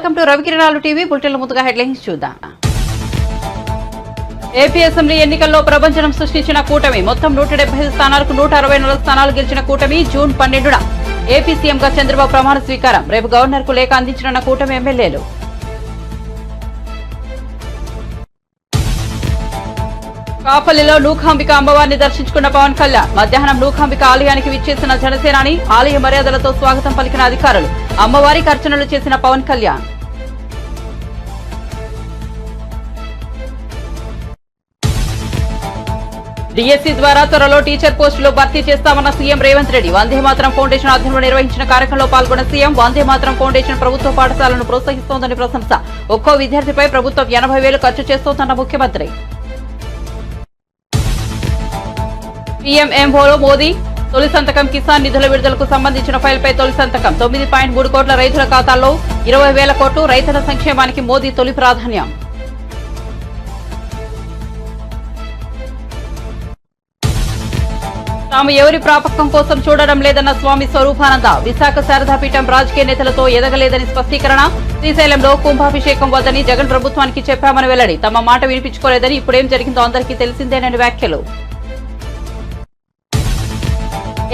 Welcome to Ravikiranalu TV. బులెటిన్ల ముందుగా headlines చూద్దాం. ఏపీ అసెంబ్లీ ఎన్నికల్లో ప్రభంజనం సృష్టించిన కూటమి. మొత్తం 175 స్థానాలకు 164 స్థానాలు గెలిచిన కూటమి. జూన్ 12న ఏపీ సీఎంగా చంద్రబాబు ప్రమాణ స్వీకారం. రేపు గవర్నర్ కు లేఖ అందించనున్న కూటమి ఎమ్మెల్యేలు. కాపల్లిలో నూకాంబిక అమ్మవారిని దర్శించుకున్న పవన్ కళ్యాణ్. మధ్యాహ్నం నూకాంబిక ఆలయానికి విచ్చేసిన జనసేనాని ఆలయ మర్యాదలతో స్వాగతం పలికిన అధికారులు. అమ్మవారికి అర్చనలు చేసిన పవన్ కళ్యాణ్. డిఎస్సీ ద్వారా త్వరలో టీచర్ పోస్టులు భర్తీ చేస్తామన్న సీఎం రేవంత్ రెడ్డి. వందే మాతరం ఫౌండేషన్ ఆధ్వర్యంలో నిర్వహించిన కార్యక్రమంలో పాల్గొన్న సీఎం. వందే మాతరం ఫౌండేషన్ ప్రభుత్వ పాఠశాలను ప్రోత్సహిస్తోందని ప్రశంస. ఒక్కో విద్యార్థిపై ప్రభుత్వం 80,000 ఖర్చు చేస్తోందన్న ముఖ్యమంత్రి. పీఎంఎంఓలో మోదీ తొలి సంతకం. కిసాన్ నిధుల విడుదలకు సంబంధించిన ఫైల్పై తొలి సంతకం. 9.3 కోట్ల రైతుల ఖాతాల్లో 20,000 కోట్లు. రైతుల సంక్షేమానికి మోదీ తొలి ప్రాధాన్యం. తాము ఎవరి ప్రాపకం కోసం చూడడం లేదన్న స్వామి స్వరూపానంద. విశాఖ శారదాపీఠం రాజకీయ నేతలతో ఎదగలేదని స్పష్టీకరణ. శ్రీశైలంలో కుంభాభిషేకం వద్దని జగన్ ప్రభుత్వానికి చెప్పామని వెల్లడి. తమ మాట వినిపించుకోలేదని, ఇప్పుడేం జరిగిందో అందరికీ తెలిసిందేనని వ్యాఖ్యలు.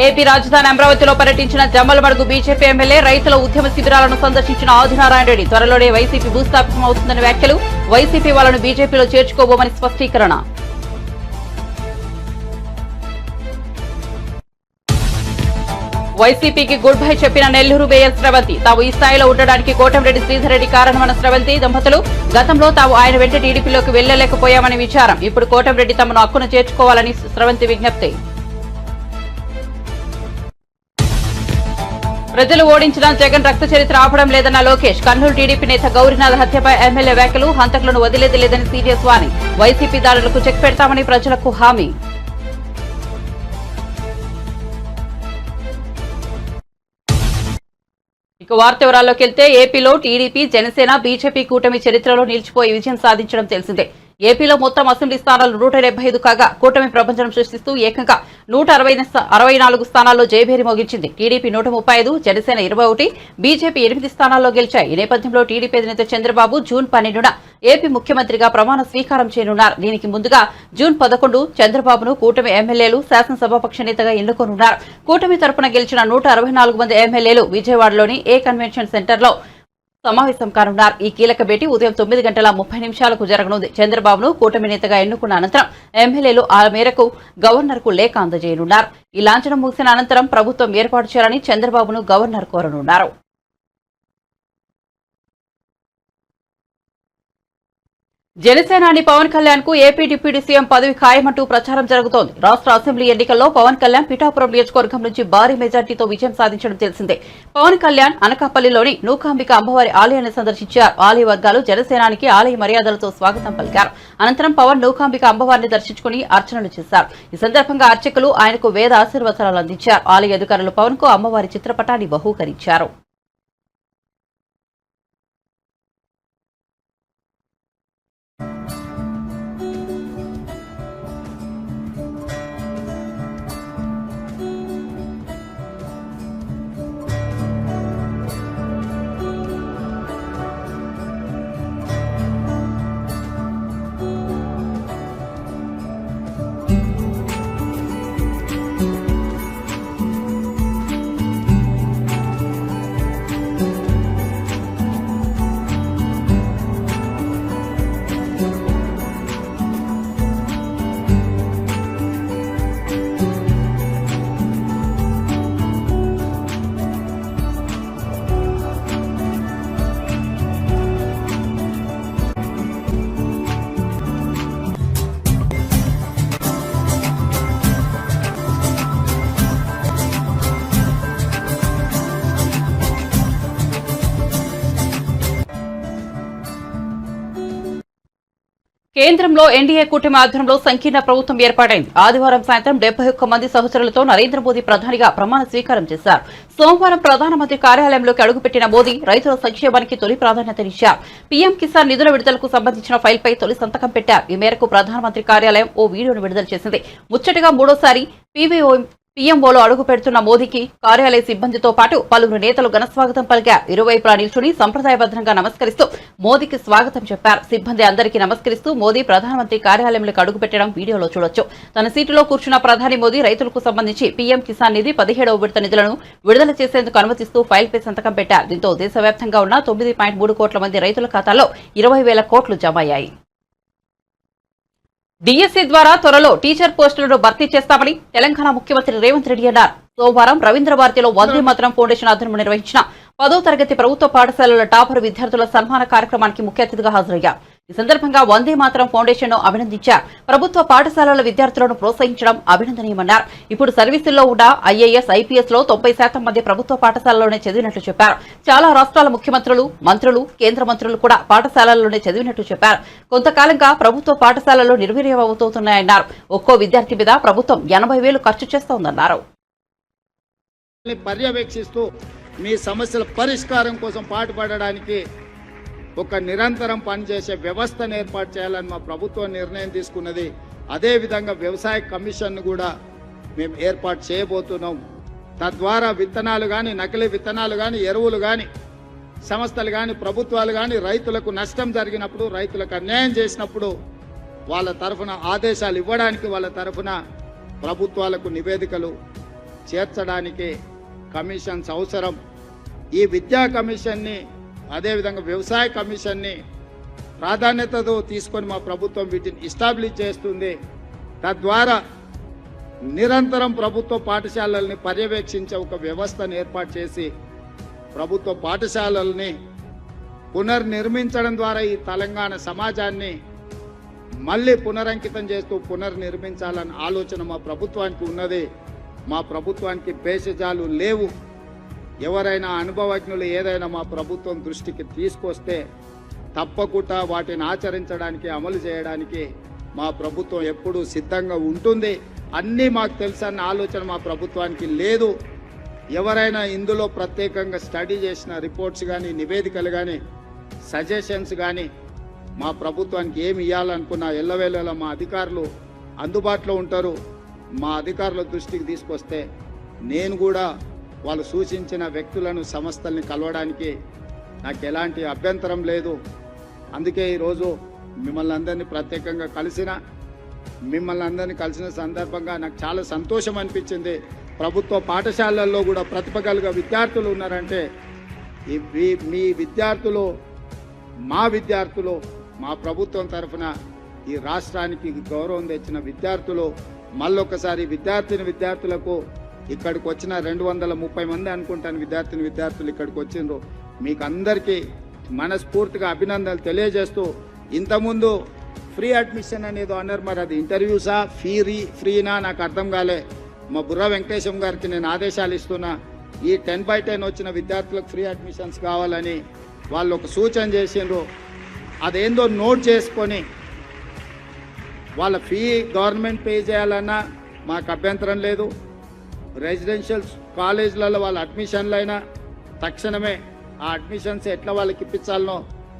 ఏపీ రాజధాని అమరావతిలో పర్యటించిన జమ్మలమడుగు బీజేపీ ఎమ్మెల్యే. రైతుల ఉద్యమ శిబిరాలను సందర్శించిన ఆదినారాయణ రెడ్డి. త్వరలోనే వైసీపీ భూస్థాపితం అవుతుందని వ్యాఖ్యలు. వైసీపీ వాళ్లను బీజేపీలో చేర్చుకోబోమని స్పష్టీకరణ. వైసీపీకి గుడ్ బై చెప్పిన నెల్లూరు మేయర్ స్రవంతి. తాము ఈ స్థాయిలో ఉండడానికి కోటంరెడ్డి శ్రీధర్ రెడ్డి కారణమన్న స్రవంతి దంపతులు. గతంలో తాము ఆయన వెంట టీడీపీలోకి వెళ్లలేకపోయామని విచారం. ఇప్పుడు కోటంరెడ్డి తమను హక్కును చేర్చుకోవాలని స్రవంతి విజ్ఞప్తి. ప్రజలు ఓడించిన జగన్ రక్త చరిత్ర ఆపడం లేదన్న లోకేష్. కర్నూలు టీడీపీ నేత గౌరీనాథ్ హత్యపై ఎమ్మెల్యే వ్యాఖ్యలు. హంతకులను వదిలేది లేదని సీరియస్ వాణి. వైసీపీ దాడులకు చెక్ పెడతామని ప్రజలకు హామీ. ఇక వార్త వివరాల్లోకి వెళ్తే ఏపీలో టీడీపీ, జనసేన, బీజేపీ కూటమి చరిత్రలో నిలిచిపోయి విజయం సాధించడం తెలిసిందే. ఏపీలో మొత్తం అసెంబ్లీ స్థానాలు 175 కాగా కూటమి ప్రపంచం సృష్టిస్తూ ఏకంగా 164 స్థానాల్లో జయభేరి మోగించింది. టీడీపీ 135, జనసేన 21, బీజేపీ 8 స్థానాల్లో గెలిచాయి. ఈ నేపథ్యంలో టీడీపీ అధినేత చంద్రబాబు జూన్ 12న ఏపీ ముఖ్యమంత్రిగా ప్రమాణ స్వీకారం చేయనున్నారు. దీనికి ముందుగా జూన్ 11 చంద్రబాబును కూటమి ఎమ్మెల్యేలు శాసనసభాపక్ష నేతగా ఎన్నుకోనున్నారు. కూటమి తరపున గెలిచిన 164 మంది ఎమ్మెల్యేలు విజయవాడలోని ఏ కన్వెన్షన్ సెంటర్లో సమావేశం కానున్నారు. ఈ కీలక భేటీ ఉదయం 9:30 జరగనుంది. చంద్రబాబును కూటమి నేతగా ఎన్నుకున్న అనంతరం ఎమ్మెల్యేలు ఆ మేరకు గవర్నర్ కు లేఖ అందజేయనున్నారు. ఈ లాంఛనం ముగిసిన అనంతరం ప్రభుత్వం ఏర్పాటు చేయాలని చంద్రబాబును గవర్నర్ కోరనున్నారు. జనసేనాని పవన్ కళ్యాణ్ కు ఏపీ డిప్యూటీ సీఎం పదవి ఖాయమంటూ ప్రచారం జరుగుతోంది. రాష్ట్ర అసెంబ్లీ ఎన్నికల్లో పవన్ కళ్యాణ్ పిఠాపురం నియోజకవర్గం నుంచి భారీ మెజార్టీతో విజయం సాధించడం తెలిసిందే. పవన్ కళ్యాణ్ అనకాపల్లిలోని నూకాంబిక అమ్మవారి ఆలయాన్ని సందర్శించారు. ఆలయ వర్గాలు జనసేనానికి ఆలయ మర్యాదలతో స్వాగతం పలికారు. అనంతరం పవన్ నూకాంబిక అమ్మవారిని దర్శించుకుని అర్చనలు చేశారు. ఈ సందర్భంగా అర్చకులు ఆయనకు వేద ఆశీర్వచనాలు అందించారు. ఆలయ అధికారులు పవన్ కు అమ్మవారి చిత్రపటాన్ని బహూకరించారు. కేంద్రంలో ఎన్డీఏ కూటమి ఆధ్వర్యంలో సంకీర్ణ ప్రభుత్వం ఏర్పాటైంది. ఆదివారం సాయంత్రం 71 మంది సహచరులతో నరేంద్ర మోదీ ప్రధానిగా ప్రమాణ స్వీకారం చేశారు. సోమవారం ప్రధానమంత్రి కార్యాలయంలోకి అడుగుపెట్టిన మోదీ రైతుల సంక్షేమానికి తొలి ప్రాధాన్యతనిచ్చారు. పీఎం కిసాన్ నిధుల విడుదలకు సంబంధించిన ఫైల్పై తొలి సంతకం పెట్టారు. ఈ మేరకు ప్రధానమంత్రి కార్యాలయం ఓ వీడియోను విడుదల చేసింది. ముచ్చటగా మూడోసారి పీఎంఓలో అడుగు పెడుతున్న మోదీకి కార్యాలయ సిబ్బందితో పాటు పలువురు నేతలు ఘనస్వాగతం పలికారు. ఇరువైపులా నిల్చుని సంప్రదాయబద్దంగా నమస్కరిస్తూ మోదీకి స్వాగతం చెప్పారు. సిబ్బంది అందరికీ నమస్కరిస్తూ మోదీ ప్రధానమంత్రి కార్యాలయంలోకి అడుగుపెట్టడం వీడియోలో చూడొచ్చు. తన సీటులో కూర్చున్న ప్రధాని మోదీ రైతులకు సంబంధించి పీఎం కిసాన్ నిధి 17వ విడత నిధులను విడుదల చేసేందుకు అనుమతిస్తూ ఫైల్పై సంతకం పెట్టారు. దీంతో దేశవ్యాప్తంగా ఉన్న 9.3 కోట్ల మంది రైతుల ఖాతాల్లో 20,000 కోట్లు జమ అయ్యాయి. డిఎస్సీ ద్వారా త్వరలో టీచర్ పోస్టులను భర్తీ చేస్తామని తెలంగాణ ముఖ్యమంత్రి రేవంత్ రెడ్డి అన్నారు. సోమవారం రవీంద్ర భారతిలో వందే మాతరం ఫౌండేషన్ ఆధ్వర్యంలో నిర్వహించిన 10వ తరగతి ప్రభుత్వ పాఠశాలల టాపర్ విద్యార్థుల సన్మాన కార్యక్రమానికి ముఖ్య అతిథిగా హాజరయ్యారు. ఈ సందర్భంగా వందే మాతరం ఫౌండేషన్ ను అభినందించారు. ప్రభుత్వ పాఠశాలల విద్యార్థులను ప్రోత్సహించడం అభినందనీయమన్నారు. ఇప్పుడు సర్వీసుల్లో ఉన్న ఐఏఎస్, ఐపీఎస్ లో 90% మంది ప్రభుత్వ పాఠశాలలోనే చదివినట్లు చెప్పారు. చాలా రాష్ట్రాల ముఖ్యమంత్రులు, మంత్రులు, కేంద్ర మంత్రులు కూడా పాఠశాలల్లోనే చదివినట్లు చెప్పారు. కొంతకాలంగా ప్రభుత్వ పాఠశాలలు నిర్వీర్యమవుతున్నాయన్నారు. ఒక్కో విద్యార్థి మీద ప్రభుత్వం 80,000 ఖర్చు చేస్తోందన్నారు. పర్యవేక్షిస్తూ మీ సమస్యల పరిష్కారం కోసం పాటుపడడానికి ఒక నిరంతరం పనిచేసే వ్యవస్థను ఏర్పాటు చేయాలని మా ప్రభుత్వం నిర్ణయం తీసుకున్నది. అదేవిధంగా వ్యవసాయ కమిషన్ను కూడా మేము ఏర్పాటు చేయబోతున్నాం. తద్వారా విత్తనాలు కానీ, నకిలీ విత్తనాలు కానీ, ఎరువులు కానీ, సంస్థలు కానీ, ప్రభుత్వాలు కానీ రైతులకు నష్టం జరిగినప్పుడు, రైతులకు అన్యాయం చేసినప్పుడు వాళ్ళ తరఫున ఆదేశాలు ఇవ్వడానికి, వాళ్ళ తరఫున ప్రభుత్వాలకు నివేదికలు చేర్చడానికి కమిషన్స్ అవసరం. ఈ విద్యా కమిషన్ని, అదేవిధంగా వ్యవసాయ కమిషన్ని ప్రాధాన్యతతో తీసుకొని మా ప్రభుత్వం వీటిని ఎస్టాబ్లిష్ చేస్తుంది. తద్వారా నిరంతరం ప్రభుత్వ పాఠశాలల్ని పర్యవేక్షించే ఒక వ్యవస్థను ఏర్పాటు చేసి ప్రభుత్వ పాఠశాలల్ని పునర్నిర్మించడం ద్వారా ఈ తెలంగాణ సమాజాన్ని మళ్ళీ పునరంకితం చేస్తూ పునర్నిర్మించాలన్న ఆలోచన మా ప్రభుత్వానికి ఉన్నది. మా ప్రభుత్వానికి భేషజాలు లేవు. ఎవరైనా అనుభవజ్ఞులు ఏదైనా మా ప్రభుత్వం దృష్టికి తీసుకొస్తే తప్పకుండా వాటిని ఆచరించడానికి, అమలు చేయడానికి మా ప్రభుత్వం ఎప్పుడూ సిద్ధంగా ఉంటుంది. అన్నీ మాకు తెలుసన్న ఆలోచన మా ప్రభుత్వానికి లేదు. ఎవరైనా ఇందులో ప్రత్యేకంగా స్టడీ చేసిన రిపోర్ట్స్ కానీ, నివేదికలు కానీ, సజెషన్స్ కానీ మా ప్రభుత్వానికి ఏమి ఇవ్వాలనుకున్నా ఎల్లవేళలా మా అధికారులు అందుబాటులో ఉంటారు. మా అధికారుల దృష్టికి తీసుకొస్తే నేను కూడా వాళ్ళు సూచించిన వ్యక్తులను, సంస్థల్ని కలవడానికి నాకు ఎలాంటి అభ్యంతరం లేదు. అందుకే ఈరోజు మిమ్మల్ని అందరినీ ప్రత్యేకంగా కలిసిన సందర్భంగా నాకు చాలా సంతోషం అనిపించింది. ప్రభుత్వ పాఠశాలల్లో కూడా ప్రతిభ కలిగిన విద్యార్థులు ఉన్నారంటే మీ విద్యార్థులు, మా ప్రభుత్వం తరఫున ఈ రాష్ట్రానికి గౌరవం తెచ్చిన విద్యార్థులు మళ్ళొకసారి విద్యార్థులకు ఇక్కడికి వచ్చిన 230 మంది అనుకుంటాను విద్యార్థులు ఇక్కడికి వచ్చిండ్రు. మీకు అందరికీ మనస్ఫూర్తిగా అభినందనలు తెలియజేస్తూ, ఇంతకుముందు ఫ్రీ అడ్మిషన్ అనేది అన్నారు, మరి అది ఇంటర్వ్యూసా ఫ్రీనా నాకు అర్థం కాలే. మా బుర్రా వెంకటేశం గారికి నేను ఆదేశాలు ఇస్తున్నా, ఈ 10/10 వచ్చిన విద్యార్థులకు ఫ్రీ అడ్మిషన్స్ కావాలని వాళ్ళు ఒక సూచన చేసిండ్రు. అదేందో నోట్ చేసుకొని వాళ్ళ ఫీ గవర్నమెంట్ పే చేయాలన్నా మాకు అభ్యంతరం లేదు. రెసిడెన్షియల్ కాలేజీలలో వాళ్ళ అడ్మిషన్లు అయినా తక్షణమే ఆ అడ్మిషన్స్ ఎట్లా వాళ్ళకి ఇప్పించాలనో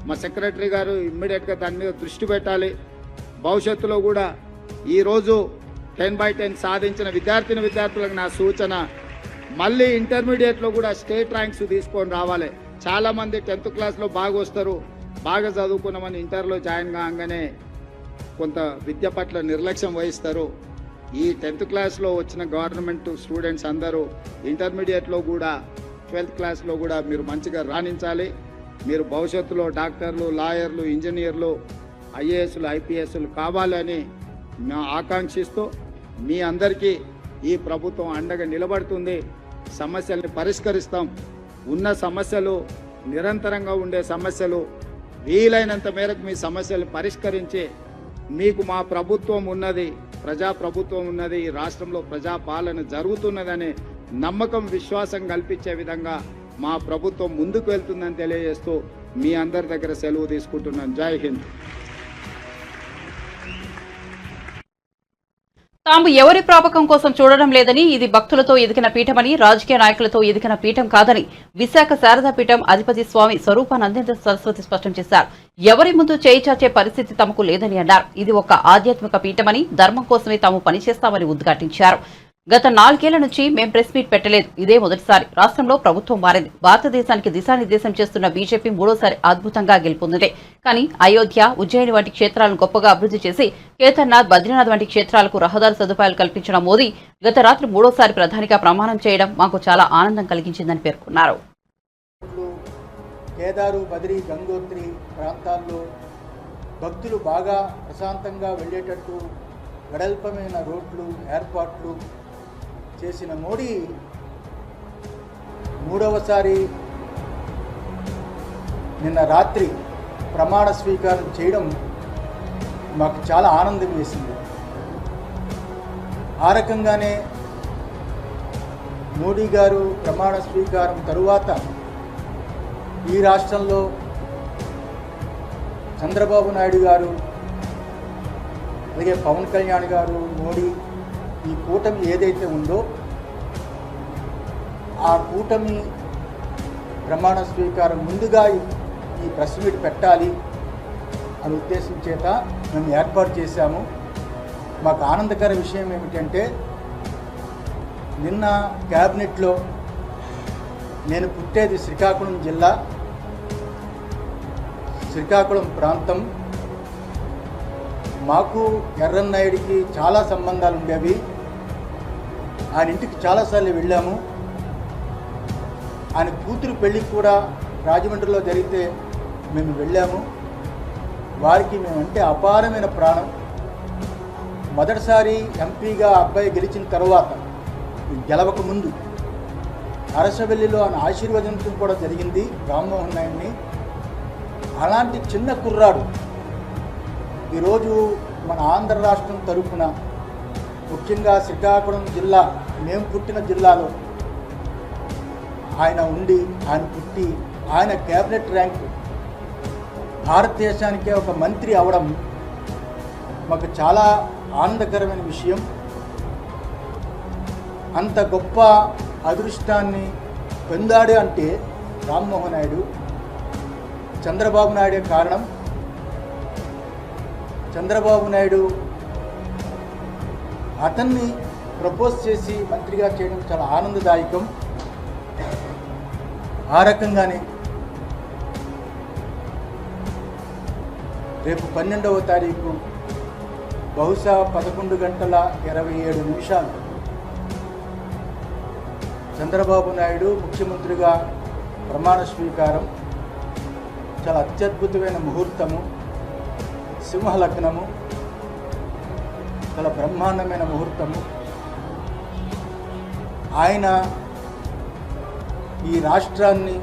మా సెక్రటరీ గారు ఇమ్మీడియట్గా దాని మీద దృష్టి పెట్టాలి. భవిష్యత్తులో కూడా ఈరోజు 10/10 సాధించిన విద్యార్థులకు నా సూచన, మళ్ళీ ఇంటర్మీడియట్లో కూడా స్టేట్ ర్యాంక్స్ తీసుకొని రావాలి. చాలామంది 10th క్లాస్లో బాగా వస్తారు, బాగా చదువుకున్నామని ఇంటర్లో జాయిన్ కాగానే కొంత విద్య పట్ల నిర్లక్ష్యం వహిస్తారు. ఈ 10th క్లాస్లో వచ్చిన గవర్నమెంట్ స్టూడెంట్స్ అందరూ ఇంటర్మీడియట్లో కూడా 12th క్లాస్లో కూడా మీరు మంచిగా రాణించాలి. మీరు భవిష్యత్తులో డాక్టర్లు, లాయర్లు, ఇంజనీర్లు, ఐఏఎస్లు, ఐపీఎస్లు కావాలని మేము ఆకాంక్షిస్తూ మీ అందరికీ ఈ ప్రభుత్వం అండగా నిలబడుతుంది. సమస్యల్ని పరిష్కరిస్తాం. ఉన్న సమస్యలు, నిరంతరంగా ఉండే సమస్యలు వీలైనంత మేరకు మీ సమస్యలు పరిష్కరించి మీకు మా ప్రభుత్వం ఉన్నది, ప్రజాప్రభుత్వం ఉన్నది, ఈ రాష్ట్రంలో ప్రజాపాలన జరుగుతున్నదనే నమ్మకం, విశ్వాసం కల్పించే విధంగా మా ప్రభుత్వం ముందుకు వెళ్తుందని తెలియజేస్తూ మీ అందరి దగ్గర సెలవు తీసుకుంటున్నాను. జై హింద్. తాము ఎవరి ప్రాపకం కోసం చూడడం లేదని, ఇది భక్తులతో ఎదిగిన పీఠమని, రాజకీయ నాయకులతో ఎదిగిన పీఠం కాదని విశాఖ శారదాపీఠం అధిపతి స్వామి స్వరూపానందేంద్ర సరస్వతి స్పష్టం చేశారు. ఎవరి ముందు చేయి చాచే పరిస్థితి తమకు లేదని అన్నారు. ఇది ఒక ఆధ్యాత్మిక పీఠమని, ధర్మం కోసమే తాము పనిచేస్తామని ఉద్ఘాటించారు. గత 4 ఏళ్ల నుంచి మేం ప్రెస్ మీట్ పెట్టలేదు. ఇదే మొదటిసారి. రాష్ట్రంలో ప్రభుత్వం మారింది. భారతదేశానికి దిశానిర్దేశం చేస్తున్న బీజేపీ మూడోసారి అద్భుతంగా గెలుపొందింది. కానీ అయోధ్య, ఉజ్జయిని వంటి క్షేత్రాలను గొప్పగా అభివృద్ధి చేసి కేదార్నాథ్, బద్రీనాథ్ వంటి క్షేత్రాలకు రహదారి సదుపాయాలు కల్పించిన మోదీ గత రాత్రి మూడోసారి ప్రధానిగా ప్రమాణం చేయడం మాకు చాలా ఆనందం కలిగించిందని పేర్కొన్నారు. కేదారు, బద్రీ, గంగోత్రి ప్రాంతాల్లో భక్తులు బాగా ప్రశాంతంగా వెళ్ళేటట్టు వెడల్పమైన రోడ్లు ఏర్పాట్లు చేసిన మోడీ మూడవసారి నిన్న రాత్రి ప్రమాణ స్వీకారం చేయడం మాకు చాలా ఆనందం వేసింది. ఆ రకంగానే మోడీ గారు ప్రమాణ స్వీకారం తరువాత ఈ రాష్ట్రంలో చంద్రబాబు నాయుడు గారు, అలాగే పవన్ కళ్యాణ్ గారు, మోడీ ఈ కూటమి ఏదైతే ఉందో ఆ కూటమి ప్రమాణ స్వీకారం ముందుగా ఈ ప్రెస్ మీట్ పెట్టాలి అని ఉద్దేశం చేత మేము ఏర్పాటు చేశాము. మాకు ఆనందకర విషయం ఏమిటంటే నిన్న క్యాబినెట్లో నేను పుట్టేది శ్రీకాకుళం జిల్లా, శ్రీకాకుళం ప్రాంతం. మాకు ఎర్రన్నాయుడికి చాలా సంబంధాలు ఉండేవి. ఆయన ఇంటికి చాలాసార్లు వెళ్ళాము. ఆయన కూతురు పెళ్ళికి కూడా రాజమండ్రిలో జరిగితే మేము వెళ్ళాము. వారికి మేమంటే అపారమైన ప్రాణం. మొదటిసారి ఎంపీగా అబ్బాయి గెలిచిన తర్వాత, గెలవక ముందు అరసవెల్లిలో ఆయన ఆశీర్వదించడం కూడా జరిగింది రామ్మోహన్ నాయుడిని. అలాంటి చిన్న కుర్రాడు ఈరోజు మన ఆంధ్ర రాష్ట్రం తరఫున, ముఖ్యంగా శ్రీకాకుళం జిల్లా, మేము పుట్టిన జిల్లాలో ఆయన ఉండి, ఆయన పుట్టి, ఆయన క్యాబినెట్ ర్యాంకు భారతదేశానికే ఒక మంత్రి అవడం మాకు చాలా ఆనందకరమైన విషయం. అంత గొప్ప అదృష్టాన్ని పొందాడు అంటే రామ్మోహన్ నాయుడు, చంద్రబాబు నాయుడే కారణం. చంద్రబాబు నాయుడు అతన్ని ప్రపోజ్ చేసి మంత్రిగా చేయడం చాలా ఆనందదాయకం. ఆ రకంగానే రేపు 12వ తారీఖు బహుశా 11:27 చంద్రబాబు నాయుడు ముఖ్యమంత్రిగా ప్రమాణ స్వీకారం. చాలా అత్యద్భుతమైన ముహూర్తము, సింహలగ్నము, చాలా బ్రహ్మాండమైన ముహూర్తము. ఆయన ఈ రాష్ట్రాన్ని,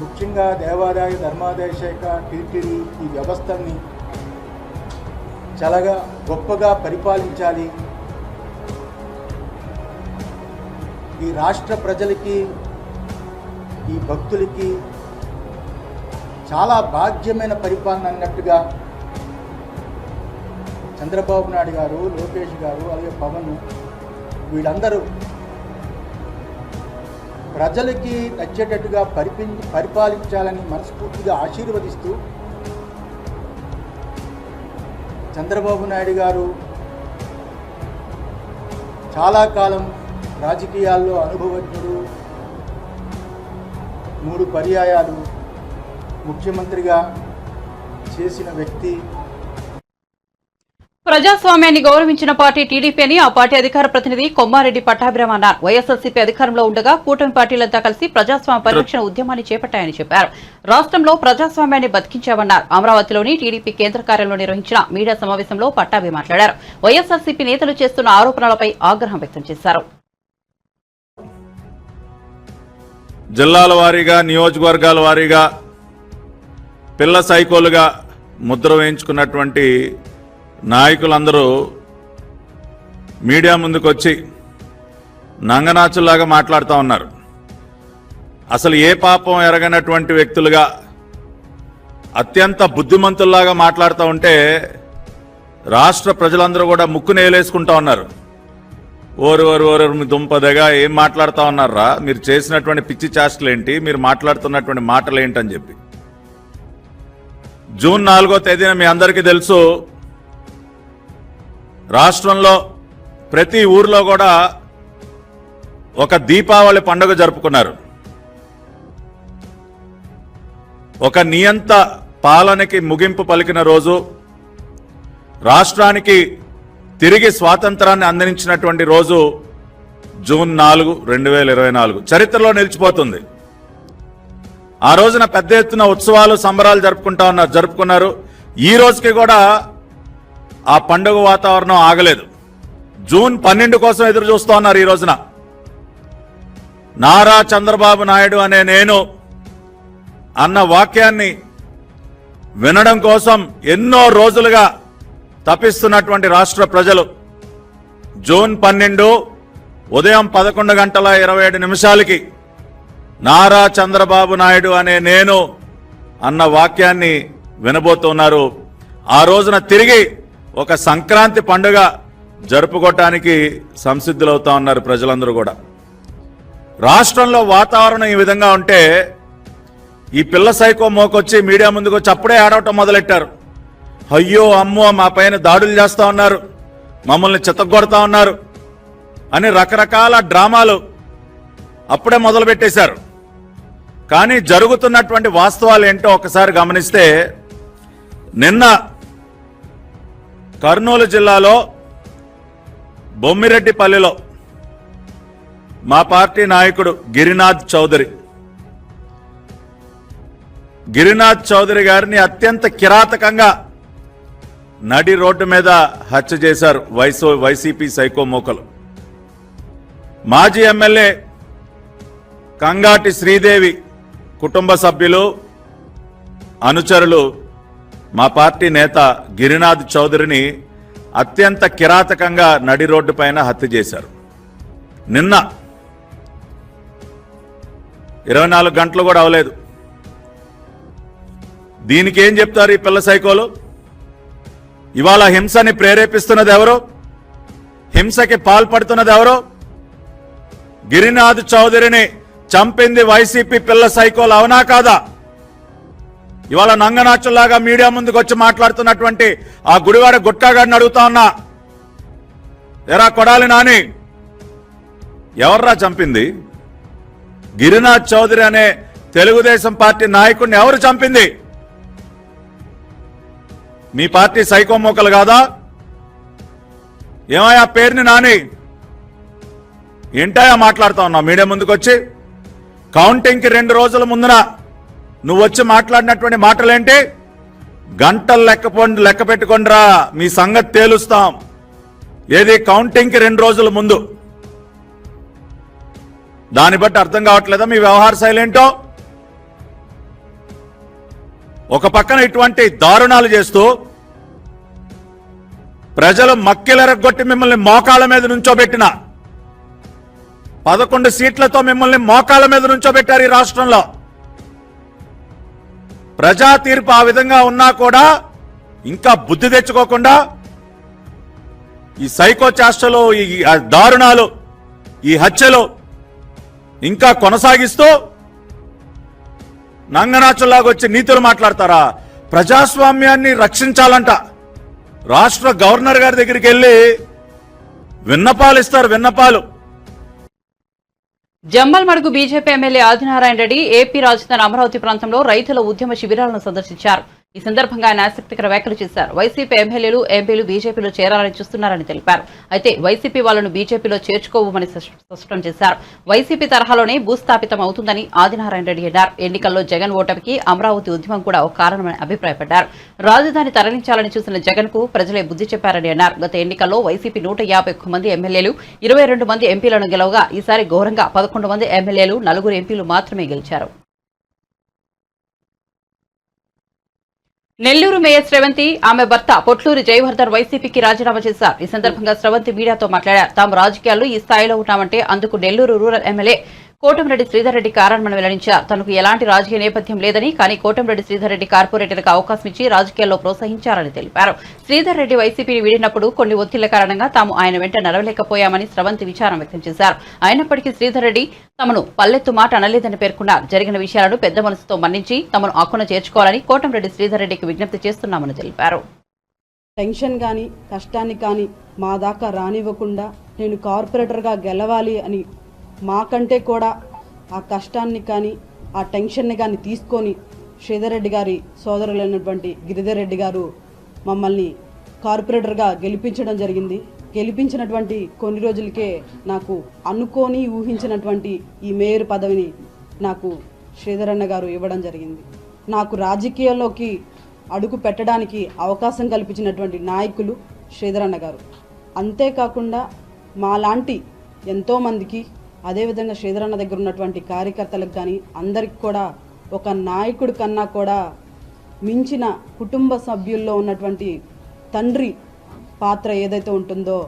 ముఖ్యంగా దేవాదాయ ధర్మాదాయ శాఖ, టీటీడీ ఈ వ్యవస్థని చాలా గొప్పగా పరిపాలించాలి. ఈ రాష్ట్ర ప్రజలకి, ఈ భక్తులకి చాలా భాగ్యమైన పరిపాలన అన్నట్టుగా చంద్రబాబు నాయుడు గారు, లోకేష్ గారు, అలాగే పవన్, వీళ్ళందరూ ప్రజలకి నచ్చేటట్టుగా పరిపాలించాలని మనస్ఫూర్తిగా ఆశీర్వదిస్తూ, చంద్రబాబు నాయుడు గారు చాలా కాలం రాజకీయాల్లో అనుభవజ్ఞుడు, 3 పర్యాయాలు ముఖ్యమంత్రిగా చేసిన వ్యక్తి. ప్రజాస్వామ్యాన్ని గౌరవించిన పార్టీ టీడీపీ అని ఆ పార్టీ అధికార ప్రతినిధి కొమ్మారెడ్డి పట్టాభిరామ్ అన్నారు. వైఎస్ఆర్సీపీ అధికారంలో ఉండగా కూటమి పార్టీలంతా కలిసి ప్రజాస్వామ్య పరిరక్షణ ఉద్యమాన్ని చేపట్టాయని చెప్పారు. రాష్ట్రంలో ప్రజాస్వామ్యాన్ని బతికించామన్నారు. అమరావతిలోని టీడీపీ కేంద్ర కార్యాలయంలో నిర్వహించిన మీడియా సమావేశంలో పట్టాభి మాట్లాడారు. వైఎస్ఆర్సీపీ నేతలు చేస్తున్న ఆరోపణలపై ఆగ్రహం వ్యక్తం చేశారు. జిల్లాల వారీగా, నియోజకవర్గాల వారీగా పిల్ల సైకోలుగా ముద్ర వేయించుకున్నటువంటి నాయకులందరూ మీడియా ముందుకు వచ్చి నంగనాచుల్లాగా మాట్లాడుతూ ఉన్నారు. అసలు ఏ పాపం ఎరగనటువంటి వ్యక్తులుగా అత్యంత బుద్ధిమంతుల్లాగా మాట్లాడుతూ ఉంటే రాష్ట్ర ప్రజలందరూ కూడా ముక్కు నేలేసుకుంటా ఉన్నారు. ఓరు మీ దుంపదగా ఏం మాట్లాడుతూ ఉన్నారా, మీరు చేసినటువంటి పిచ్చి చేష్టలేంటి, మీరు మాట్లాడుతున్నటువంటి మాటలు ఏంటని చెప్పి. జూన్ 4వ తేదీన మీ అందరికీ తెలుసు, రాష్ట్రంలో ప్రతి ఊర్లో కూడా ఒక దీపావళి పండుగ జరుపుకున్నారు. ఒక నియంత పాలనకి ముగింపు పలికిన రోజు, రాష్ట్రానికి తిరిగి స్వాతంత్రాన్ని అందించినటువంటి రోజు జూన్ 4, 2024 చరిత్రలో నిలిచిపోతుంది. ఆ రోజున పెద్ద ఎత్తున ఉత్సవాలు సంబరాలు జరుపుకున్నారు. ఈ రోజుకి కూడా ఆ పండుగ వాతావరణం ఆగలేదు. జూన్ 12 కోసం ఎదురు చూస్తూ ఉన్నారు. ఈ రోజున నారా చంద్రబాబు నాయుడు అనే నేను అన్న వాక్యాన్ని వినడం కోసం ఎన్నో రోజులుగా తపిస్తున్నటువంటి రాష్ట్ర ప్రజలు జూన్ 12 ఉదయం 11:27 నారా చంద్రబాబు నాయుడు అనే నేను అన్న వాక్యాన్ని వినబోతున్నారు. ఆ రోజున తిరిగి ఒక సంక్రాంతి పండుగ జరుపుకోవటానికి సంసిద్ధులవుతా ఉన్నారు ప్రజలందరూ కూడా. రాష్ట్రంలో వాతావరణం ఈ విధంగా ఉంటే ఈ పిల్ల సైకో మోకొచ్చి మీడియా ముందుకు వచ్చి అప్పుడే ఆడవటం మొదలెట్టారు. అయ్యో అమ్మో మా పైన దాడులు చేస్తా ఉన్నారు, మమ్మల్ని చితగొడతా ఉన్నారు అని రకరకాల డ్రామాలు అప్పుడే మొదలుపెట్టేశారు. కానీ జరుగుతున్నటువంటి వాస్తవాలు ఏంటో ఒకసారి గమనిస్తే, నిన్న కర్నూలు జిల్లాలో బొమ్మిరెడ్డిపల్లిలో మా పార్టీ నాయకుడు గిరినాథ్ చౌదరి గారిని అత్యంత కిరాతకంగా నడి రోడ్డు మీద హత్య చేశారు వైసీపీ సైకో మోకలు. మాజీ ఎమ్మెల్యే కంగాటి శ్రీదేవి కుటుంబ సభ్యులు, అనుచరులు మా పార్టీ నేత గిరినాథ్ చౌదరిని అత్యంత కిరాతకంగా నడి రోడ్డు పైన హత్య చేశారు. నిన్న 24 గంటలు కూడా అవలేదు. దీనికి ఏం చెప్తారు ఈ పిల్ల సైకోలు? ఇవాళ హింసని ప్రేరేపిస్తున్నది ఎవరు? హింసకి పాల్పడుతున్నది ఎవరు? గిరినాథ్ చౌదరిని చంపింది వైసీపీ పిల్ల సైకోలు, అవునా కాదా? ఇవాళ నంగనాచుల్లాగా మీడియా ముందుకు వచ్చి మాట్లాడుతున్నటువంటి ఆ గుడివాడ గుట్కాగాడిని అడుగుతా ఉన్నా, ఎరా కొడాలి నాని, ఎవర్రా చంపింది? గిరినాథ్ చౌదరి అనే తెలుగుదేశం పార్టీ నాయకుడిని ఎవరు చంపింది? మీ పార్టీ సైకో మోకలు కాదా? ఏమయ్యా పేరుని నాని, ఏంటయా మాట్లాడుతా ఉన్నావు మీడియా ముందుకు వచ్చి? కౌంటింగ్కి 2 రోజుల ముందున నువ్వు వచ్చి మాట్లాడినటువంటి మాటలేంటి? గంటలు లెక్క పెట్టుకోండిరా, మీ సంగతి తేలుస్తాం. ఏది కౌంటింగ్కి 2 రోజుల ముందు? దాన్ని బట్టి అర్థం కావట్లేదా మీ వ్యవహార శైలి ఏంటో? ఒక పక్కన ఇటువంటి దారుణాలు చేస్తూ ప్రజలు మక్కిలెరగొట్టి మిమ్మల్ని మోకాళ్ళ మీద నుంచోబెట్టిన 11 సీట్లతో మిమ్మల్ని మోకాళ్ళ మీద నుంచోబెట్టారు ఈ రాష్ట్రంలో. ప్రజా తీర్పు ఆ విధంగా ఉన్నా కూడా ఇంకా బుద్ధి తెచ్చుకోకుండా ఈ సైకో చేష్టలు, ఈ దారుణాలు, ఈ హత్యలు ఇంకా కొనసాగిస్తూ నంగనాచుల్లాగా వచ్చి నీతులు మాట్లాడతారా? ప్రజాస్వామ్యాన్ని రక్షించాలంట రాష్ట్ర గవర్నర్ గారి దగ్గరికి వెళ్ళి విన్నపాలు ఇస్తారు, విన్నపాలు. Jammalamadugu BJP MLA Adinarayana Reddy AP రాజధాని అమరావతి ప్రాంతంలో రైతుల ఉద్యమ శిబిరాలను సందర్శించారు. ఈ సందర్భంగా ఆయన ఆసక్తికర వ్యాఖ్యలు చేశారు. వైసీపీ ఎమ్మెల్యేలు, ఎంపీలు బీజేపీలో చేరాలని చూస్తున్నారని తెలిపారు. అయితే వైసీపీ వాళ్లను బీజేపీలో చేర్చుకోవమని స్పష్టం చేశారు. వైసీపీ తరహాలోనే భూస్థాపితం అవుతుందని ఆదినారాయణ రెడ్డి అన్నారు. ఎన్నికల్లో జగన్ ఓటమికి అమరావతి ఉద్యమం కూడా ఒక కారణమని అభిప్రాయపడ్డారు. రాజధాని తరలించాలని చూసిన జగన్ కు ప్రజలే బుద్ధి చెప్పారని అన్నారు. గత ఎన్నికల్లో వైసీపీ 151 మంది ఎమ్మెల్యేలు, 22 మంది ఎంపీలను గెలవగా ఈసారి ఘోరంగా 11 మంది ఎమ్మెల్యేలు, 4 ఎంపీలు మాత్రమే గెలిచారు. నెల్లూరు మేయర్ స్రవంతి, ఆమె భర్త పొట్లూరి జయవర్ధన్ వైసీపీకి రాజీనామా చేశారు. ఈ సందర్భంగా స్రవంతి మీడియాతో మాట్లాడారు. తాము రాజకీయాల్లో ఈ స్థాయిలో ఉన్నామంటే అందుకు నెల్లూరు రూరల్ ఎమ్మెల్యే కోటంరెడ్డి శ్రీధర్ రెడ్డి కారణమని వెల్లడించారు. తనకు ఎలాంటి రాజకీయ నేపథ్యం లేదని, కానీ కోటంరెడ్డి శ్రీధర్ రెడ్డి కార్పొరేటర్లకు అవకాశం ఇచ్చి రాజకీయాల్లో ప్రోత్సహించారని తెలిపారు. శ్రీధర్ రెడ్డి వైసీపీని వీడినప్పుడు కొన్ని ఒత్తిళ్ల కారణంగా తాము ఆయన వెంట నడవలేకపోయామని స్రవంతి విచారం వ్యక్తం చేశారు. అయినప్పటికీ శ్రీధర్ రెడ్డి తమను పల్లెత్తు మాట అనలేదని పేర్కొన్నారు. జరిగిన విషయాలను పెద్ద మనసుతో మన్నించి తమను ఆక్కున చేర్చుకోవాలని కోటంరెడ్డి శ్రీధర్ రెడ్డికి విజ్ఞప్తి చేస్తున్నామని తెలిపారు. టెన్షన్ కానీ కష్టాన్ని కానీ మా దాకా రానివ్వకుండా నేను కార్పొరేటర్గా గెలవాలి అని మాకంటే కూడా ఆ కష్టాన్ని కానీ ఆ టెన్షన్ని కానీ తీసుకొని శ్రీధర్ రెడ్డి గారి సోదరులైనటువంటి గిరిధర్ రెడ్డి గారు మమ్మల్ని కార్పొరేటర్గా గెలిపించడం జరిగింది. గెలిపించినటువంటి కొన్ని రోజులకే నాకు అనుకోని ఊహించినటువంటి ఈ మేయర్ పదవిని నాకు శ్రీధర్ అన్న గారు ఇవ్వడం జరిగింది. నాకు రాజకీయాల్లోకి అడుగు పెట్టడానికి అవకాశం కల్పించినటువంటి నాయకులు శ్రీధర్ అన్న గారు. అంతేకాకుండా మాలాంటి ఎంతోమందికి, అదేవిధంగా శ్రీధర్ అన్న దగ్గర ఉన్నటువంటి కార్యకర్తలకు కానీ అందరికి కూడా ఒక నాయకుడి కన్నా కూడా మించిన కుటుంబ సభ్యుల్లో ఉన్నటువంటి తండ్రి పాత్ర ఏదైతే ఉంటుందో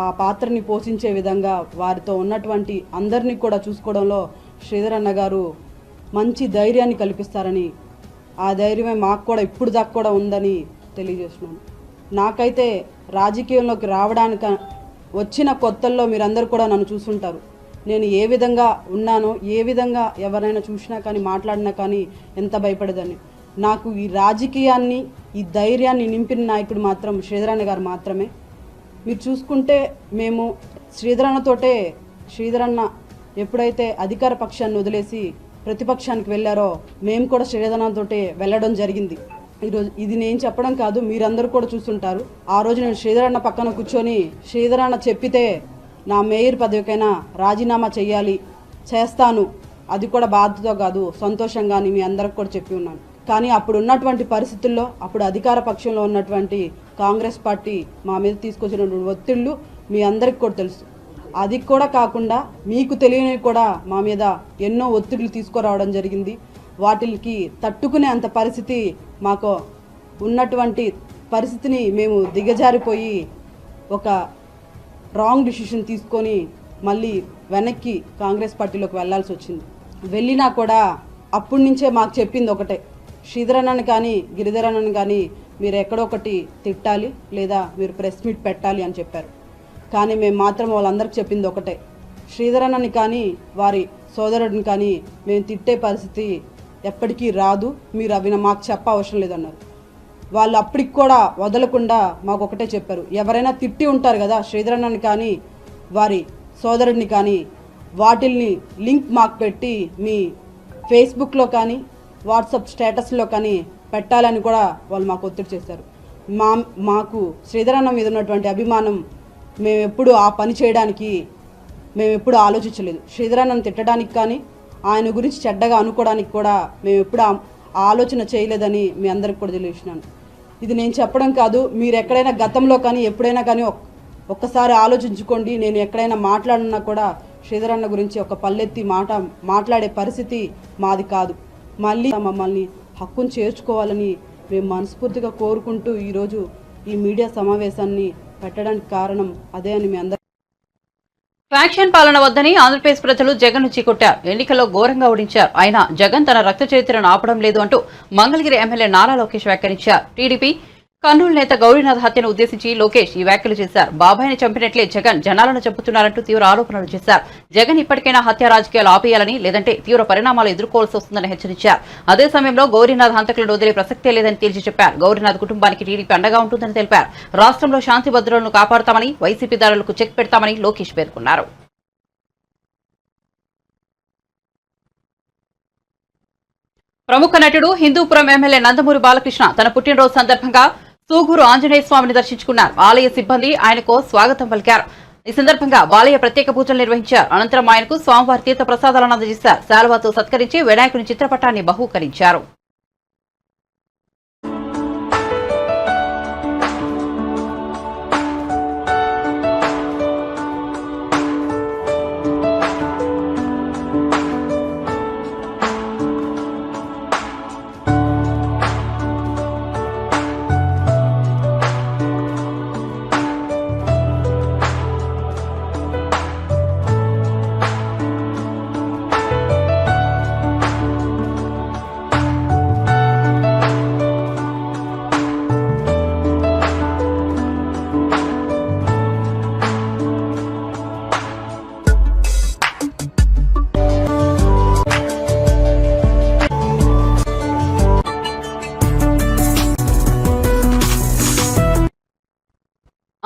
ఆ పాత్రని పోషించే విధంగా వారితో ఉన్నటువంటి అందరినీ కూడా చూసుకోవడంలో శ్రీధర్ అన్న గారు మంచి ధైర్యాన్ని కల్పిస్తారని, ఆ ధైర్యమే మాకు కూడా ఇప్పుడు దాకా కూడా ఉందని తెలియజేస్తున్నాను. నాకైతే రాజకీయంలోకి రావడానికి వచ్చిన కొత్తల్లో మీరందరూ కూడా నన్ను చూసుంటారు. నేను ఏ విధంగా ఉన్నానో, ఏ విధంగా ఎవరైనా చూసినా కానీ మాట్లాడినా కానీ ఎంత భయపడేదాన్ని. నాకు ఈ రాజకీయాన్ని, ఈ ధైర్యాన్ని నింపిన నాయకుడు మాత్రం శ్రీధర్ అన్న గారు మాత్రమే. మీరు చూసుకుంటే మేము శ్రీధర్ అన్న ఎప్పుడైతే అధికార పక్షాన్ని వదిలేసి ప్రతిపక్షానికి వెళ్ళారో మేము కూడా శ్రీధర్ అన్నతోటే వెళ్ళడం జరిగింది. ఈరోజు ఇది నేను చెప్పడం కాదు, మీరందరూ కూడా చూస్తుంటారు. ఆ రోజు నేను శ్రీధర్ అన్న పక్కన కూర్చొని శ్రీధర్ అన్న చెప్పితే నా మేయర్ పదవికైనా రాజీనామా చేస్తాను, అది కూడా బాధతో కాదు సంతోషంగా అని మీ అందరికి కూడా చెప్పి ఉన్నాను. కానీ అప్పుడు ఉన్నటువంటి పరిస్థితుల్లో అప్పుడు అధికార పక్షంలో ఉన్నటువంటి కాంగ్రెస్ పార్టీ మా మీద తీసుకొచ్చినటువంటి ఒత్తిళ్లు మీ అందరికి కూడా తెలుసు. అది కూడా కాకుండా మీకు తెలియని కూడా మా మీద ఎన్నో ఒత్తిళ్లు తీసుకురావడం జరిగింది. వాటికి తట్టుకునే అంత పరిస్థితి మాకు ఉన్నటువంటి పరిస్థితిని మేము దిగజారిపోయి ఒక రాంగ్ డిసిషన్ తీసుకొని మళ్ళీ వెనక్కి కాంగ్రెస్ పార్టీలోకి వెళ్లాల్సి వచ్చింది. వెళ్ళినా కూడా అప్పటి నుంచే మాకు చెప్పింది ఒకటే, శ్రీధర్ అన్నని కానీ గిరిధర్ అన్నని కానీ మీరు ఎక్కడొకటి తిట్టాలి లేదా మీరు ప్రెస్ మీట్ పెట్టాలి అని చెప్పారు. కానీ మేము మాత్రం వాళ్ళందరికీ చెప్పింది ఒకటే, శ్రీధర్ అన్నని కానీ వారి సోదరుడిని కానీ మేము తిట్టే పరిస్థితి ఎప్పటికీ రాదు, మీరు అవి మాకు చెప్ప అవసరం లేదన్నారు. వాళ్ళు అప్పటికి కూడా వదలకుండా మాకు ఒకటే చెప్పారు, ఎవరైనా తిట్టి ఉంటారు కదా శ్రీధర్ అన్నని కానీ వారి సోదరుడిని కానీ, వాటిల్ని లింక్ మాకు పెట్టి మీ ఫేస్బుక్లో కానీ వాట్సాప్ స్టేటస్లో కానీ పెట్టాలని కూడా వాళ్ళు మాకు ఒత్తిడి చేశారు. మాకు శ్రీధర్ అన్న మీద ఉన్నటువంటి అభిమానం మేము ఎప్పుడు ఆ పని చేయడానికి మేము ఎప్పుడు ఆలోచించలేదు. శ్రీధర్ అన్నను తిట్టడానికి కానీ ఆయన గురించి చెడ్డగా అనుకోవడానికి కూడా మేము ఎప్పుడు ఆలోచన చేయలేదని మీ అందరికి కూడా తెలియజేసినాను. ఇది నేను చెప్పడం కాదు, మీరు ఎక్కడైనా గతంలో కానీ ఎప్పుడైనా కానీ ఒక్కసారి ఆలోచించుకోండి. నేను ఎక్కడైనా మాట్లాడినా కూడా శ్రీధర్ అన్న గురించి ఒక పల్లెత్తి మాట్లాడే పరిస్థితి మాది కాదు. మళ్ళీ మమ్మల్ని హక్కును చేర్చుకోవాలని మేము మనస్ఫూర్తిగా కోరుకుంటూ ఈరోజు ఈ మీడియా సమావేశాన్ని పెట్టడానికి కారణం అదే అని మీ అందరూ. ఫ్యాక్షన్ పాలన వద్దని ఆంధ్రప్రదేశ్ ప్రజలు జగన్ ను చీకొట్టారు. ఎన్నికల్లో ఘోరంగా ఓడించారు. అయినా జగన్ తన రక్త చరిత్రను ఆపడం లేదు అంటూ మంగళగిరి ఎమ్మెల్యే నారా లోకేష్ వ్యాఖ్యానించారు. టీడీపీ కర్నూలు నేత గౌరీనాథ్ హత్యను ఉద్దేశించి లోకేష్ ఈ వ్యాఖ్యలు చేశారు. బాబాయిని చంపినట్లే జగన్ జనాలను చంపుతున్నారంటూ తీవ్ర ఆరోపణలు చేశారు. జగన్ ఇప్పటికైనా హత్య రాజకీయాలు ఆపేయాలని, లేదంటే తీవ్ర పరిణామాలు ఎదుర్కోవాల్సి వస్తుందని హెచ్చరించారు. అదే సమయంలో గౌరీనాథ్ హంతకులను వదిలే ప్రసక్తే లేదని తేల్చి చెప్పారు. గౌరీనాథ్ కుటుంబానికి టీడీపీ అండగా ఉంటుందని తెలిపారు. రాష్ట్రంలో శాంతి భద్రతలను కాపాడుతామని, వైసీపీ దారులకు చెక్ పెడతామని లోకేష్ పేర్కొన్నారు. ప్రముఖ నటుడు హిందూపురం ఎమ్మెల్యే నందమూరి బాలకృష్ణ తన పుట్టినరోజు సందర్భంగా సూగూరు ఆంజనేయ స్వామిని దర్శించుకున్నారు. ఆలయ సిబ్బంది ఆయనకు స్వాగతం పలికారు. ఈ సందర్భంగా బాలయ్య ప్రత్యేక పూజలు నిర్వహించారు. అనంతరం ఆయనకు స్వామివారి తీర్థ ప్రసాదాలను అందజేశారు. శాలువాతో సత్కరించి వినాయకుని చిత్రపటాన్ని బహూకరించారు.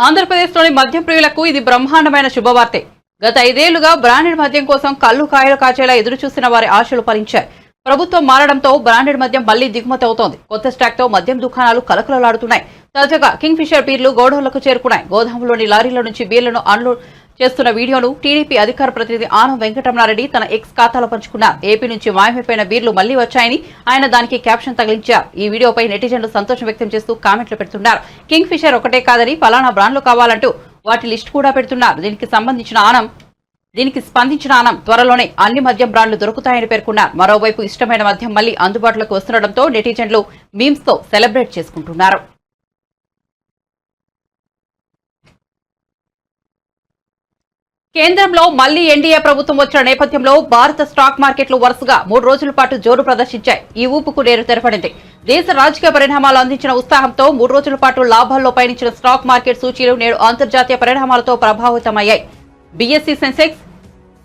ఆంధ్రప్రదేశ్లోని మద్యం ప్రియులకు ఇది బ్రహ్మాండమైన శుభవార్తే. గత 5 ఏళ్లుగా బ్రాండెడ్ మద్యం కోసం కళ్ళు కాయలు కాచేలా ఎదురుచూసిన వారి ఆశలు ఫలించాయి. ప్రభుత్వం మారడంతో బ్రాండెడ్ మద్యం మళ్లీ దిగుమతి అవుతోంది. కొత్త స్టాక్ తో మద్యం దుకాణాలు కలకలలాడుతున్నాయి. తాజాగా కింగ్ ఫిషర్ బీర్లు గోడౌన్లకు చేరుకున్నాయి. గోదాములోని లారీల నుంచి బీర్లను అన్లోడ్ చేస్తున్న వీడియోను టీడీపీ అధికార ప్రతినిధి ఆనం వెంకటరమణారెడ్డి తన ఎక్స్ ఖాతాలో పంచుకున్నారు. ఏపీ నుంచి మాయమైపోయిన బీర్లు మళ్లీ వచ్చాయని ఆయన దానికి క్యాప్షన్ తగిలించారు. ఈ వీడియోపై నెటిజన్లు సంతోషం వ్యక్తం చేస్తూ కామెంట్లు పెడుతున్నారు. కింగ్ ఫిషర్ ఒకటే కాదని పలానా బ్రాండ్లు కావాలంటూ వాటి లిస్టు కూడా పెడుతున్నారు. దీనికి స్పందించిన ఆనం త్వరలోనే అన్ని మద్యం బ్రాండ్లు దొరుకుతాయని పేర్కొన్నారు. మరోవైపు ఇష్టమైన మద్యం మళ్లీ అందుబాటులోకి వస్తుండటంతో నెటిజన్లు మీమ్స్ తో సెలబ్రేట్ చేసుకుంటున్నారు. కేంద్రంలో మళ్లీ ఎన్డీఏ ప్రభుత్వం వచ్చిన నేపథ్యంలో భారత స్టాక్ మార్కెట్లు వరుసగా 3 రోజుల పాటు జోరు ప్రదర్శించాయి. ఈ ఊపుకు నేరు తెరపడింది. దేశ రాజకీయ పరిణామాలు అందించిన ఉత్సాహంతో 3 రోజుల పాటు లాభాల్లో పయనించిన స్టాక్ మార్కెట్ సూచీలు నేడు అంతర్జాతీయ పరిణామాలతో ప్రభావితమయ్యాయి. బీఎస్సీ సెన్సెక్స్,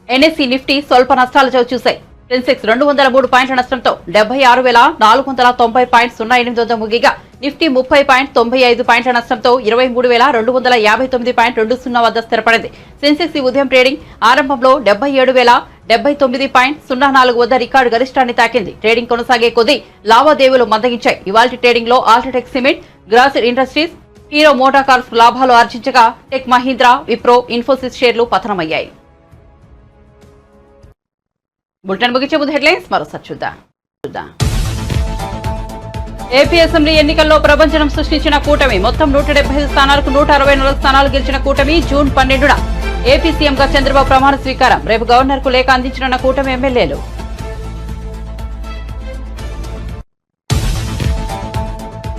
ఎన్ఎస్సీ నిఫ్టీ స్వల్ప నష్టాలు చవిచూశాయి. సెన్సెక్స్ 203 పాయింట్ల నష్టంతో 76,490 పాయింట్ వద్ద ముగిగా నిఫ్టీ 30.95 పాయింట్ల నష్టంతో 23,259.20 వద్ద స్థిరపడింది. సెన్సెక్స్ ఈ ఉదయం ట్రేడింగ్ ఆరంభంలో 77,070.04 వద్ద రికార్డు గరిష్టాన్ని తాకింది. ట్రేడింగ్ కొనసాగే కొద్దీ లావాదేవీలు మందగించాయి. ఇవాల్టి ట్రేడింగ్ లో UltraTech cement, Grasim industries, hero motor cars లాభాలు ఆర్జించగా టెక్ మహీంద్రా, విప్రో, ఇన్ఫోసిస్ షేర్లు పతనమయ్యాయి. బులెటిన్ ముగించే ముందు హెడ్లైన్స్ మరోసారి చూద్దాం. ఏపీ అసెంబ్లీ ఎన్నికల్లో ప్రభంజనం సృష్టించిన కూటమి. మొత్తం 175 స్థానాలకు 164 స్థానాలు గెలిచిన కూటమి. జూన్ 12న ఏపీ సీఎంగా చంద్రబాబు ప్రమాణ స్వీకారం. రేపు గవర్నర్ కు లేఖ అందించనున్న కూటమి ఎమ్మెల్యేలు.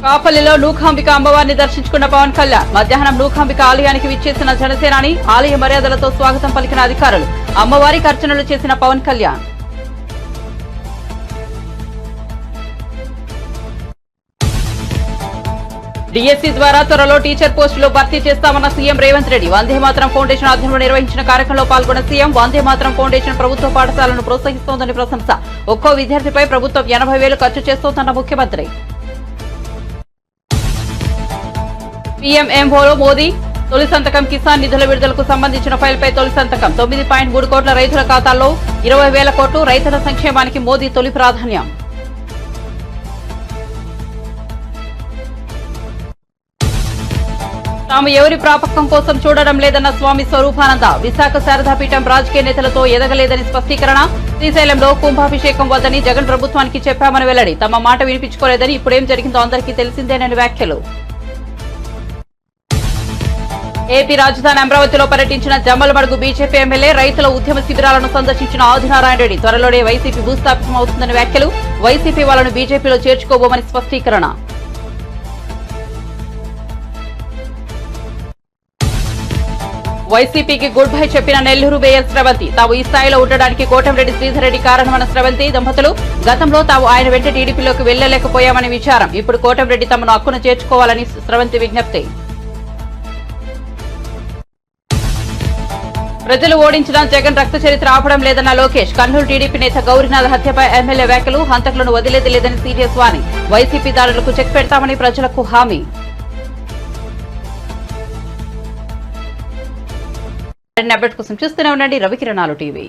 కాపల్లిలో నూకాంబిక అమ్మవారిని దర్శించుకున్న పవన్ కళ్యాణ్. మధ్యాహ్నం నూకాంబిక ఆలయానికి విచ్చేసిన జనసేనాని ఆలయ మర్యాదలతో స్వాగతం పలికిన అధికారులు. అమ్మవారికి అర్చనలు చేసిన పవన్ కళ్యాణ్. డిఎస్సీ ద్వారా త్వరలో టీచర్ పోస్టులు భర్తీ చేస్తామన్న సీఎం రేవంత్ రెడ్డి. వందే మాతరం ఫౌండేషన్ ఆధ్వర్యంలో నిర్వహించిన కార్యక్రమంలో పాల్గొన్న సీఎం. వందే మాతరం ఫౌండేషన్ ప్రభుత్వ పాఠశాలను ప్రోత్సహిస్తోందని ప్రశంస. ఒక్కో విద్యార్థిపై ప్రభుత్వం 80,000 ఖర్చు చేస్తోందన్న ముఖ్యమంత్రి. పీఎంఎంఓలో మోదీ తొలి సంతకం. కిసాన్ నిధుల విడుదలకు సంబంధించిన ఫైల్పై తొలి సంతకం. 9.3 కోట్ల రైతుల ఖాతాల్లో 20,000 కోట్లు. రైతుల సంక్షేమానికి మోదీ తొలి ప్రాధాన్యం. తాము ఎవరి ప్రాపకం కోసం చూడడం లేదన్న స్వామి స్వరూపానంద. విశాఖ శారదాపీఠం రాజకీయ నేతలతో ఎదగలేదని స్పష్టీకరణ. శ్రీశైలంలో కుంభాభిషేకం వద్దని జగన్ ప్రభుత్వానికి చెప్పామని వెల్లడి. తమ మాట వినిపించుకోలేదని, ఇప్పుడేం జరిగిందో అందరికీ తెలిసిందేనని వ్యాఖ్యలు. ఏపీ రాజధాని అమరావతిలో పర్యటించిన జమ్మలమడుగు బీజేపీ ఎమ్మెల్యే. రైతుల ఉద్యమ శిబిరాలను సందర్శించిన ఆదినారాయణ రెడ్డి. త్వరలోనే వైసీపీ భూస్థాపితం అవుతుందని వ్యాఖ్యలు. వైసీపీ వాళ్లను బీజేపీలో చేర్చుకోబోమని స్పష్టీకరణ. వైసీపీకి గుడ్ బై చెప్పిన నెల్లూరు మేయర్ స్రవంతి. తాము ఈ స్థాయిలో ఉండడానికి కోటంరెడ్డి శ్రీధర్ రెడ్డి కారణమన్న స్రవంతి దంపతులు. గతంలో తాము ఆయన వెంట టీడీపీలోకి వెళ్లలేకపోయామని విచారం. ఇప్పుడు కోటంరెడ్డి తమను హక్కును చేర్చుకోవాలని స్రవంతి విజ్ఞప్తి. ప్రజలు ఓడించిన జగన్ రక్త చరిత్ర ఆపడం లేదన్న లోకేష్. కర్నూలు టీడీపీ నేత గౌరీనాథ్ హత్యపై ఎమ్మెల్యే వ్యాఖ్యలు. హంతకులను వదిలేది లేదని సీరియస్ వాణి. వైసీపీ దాడులకు చెక్ పెడతామని ప్రజలకు హామీ. అప్డేట్ కోసం చూస్తూనే ఉండండి రవికిరణాలు టీవీ.